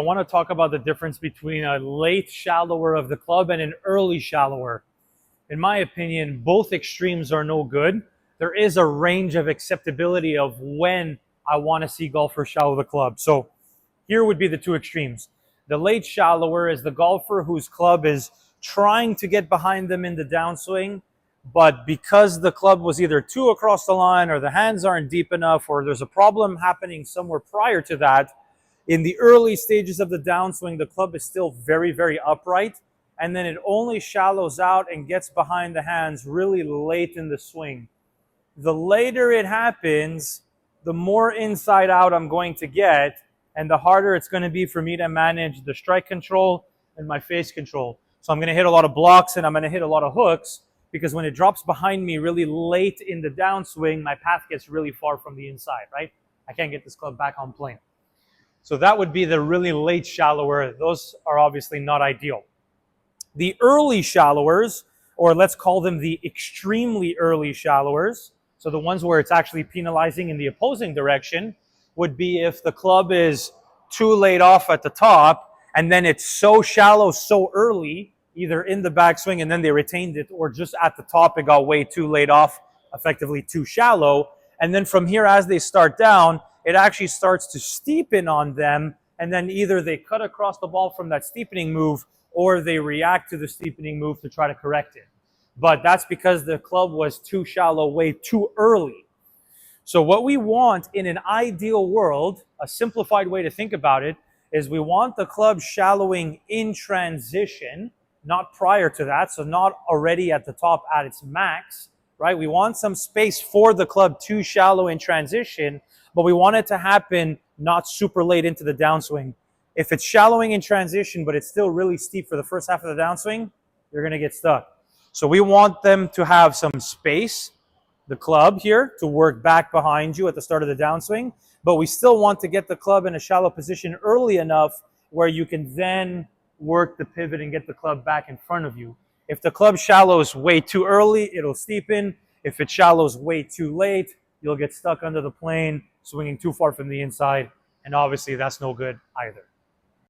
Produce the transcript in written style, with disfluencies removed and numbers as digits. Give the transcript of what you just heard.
I want to talk about the difference between a late shallower of the club and an early shallower. In my opinion, both extremes are no good. There is a range of acceptability of when I want to see golfers shallow the club. So here would be the two extremes. The late shallower is the golfer whose club is trying to get behind them in the downswing, but because the club was either too across the line or the hands aren't deep enough or there's a problem happening somewhere prior to that, in the early stages of the downswing, the club is still very, very upright, and then it only shallows out and gets behind the hands really late in the swing. The later it happens, the more inside out I'm going to get, and the harder it's going to be for me to manage the strike control and my face control. So I'm going to hit a lot of blocks and I'm going to hit a lot of hooks, because when it drops behind me really late in the downswing, my path gets really far from the inside, right? I can't get this club back on plane. So that would be the really late shallower. Those are obviously not ideal. The early shallowers, or let's call them the extremely early shallowers, so the ones where it's actually penalizing in the opposing direction, would be if the club is too laid off at the top, and then it's so shallow so early, either in the backswing and then they retained it, or just at the top it got way too laid off, effectively too shallow. And then from here, as they start down, it actually starts to steepen on them, and then either they cut across the ball from that steepening move or they react to the steepening move to try to correct it. But that's because the club was too shallow way too early. So what we want in an ideal world, a simplified way to think about it, is we want the club shallowing in transition, not prior to that, so not already at the top at its max, right? We want some space for the club to shallow in transition, but we want it to happen not super late into the downswing. If it's shallowing in transition, but it's still really steep for the first half of the downswing, you're going to get stuck. So we want them to have some space, the club here, to work back behind you at the start of the downswing, but we still want to get the club in a shallow position early enough where you can then work the pivot and get the club back in front of you. If the club shallows way too early, it'll steepen. If it shallows way too late, you'll get stuck under the plane, swinging too far from the inside, and obviously that's no good either.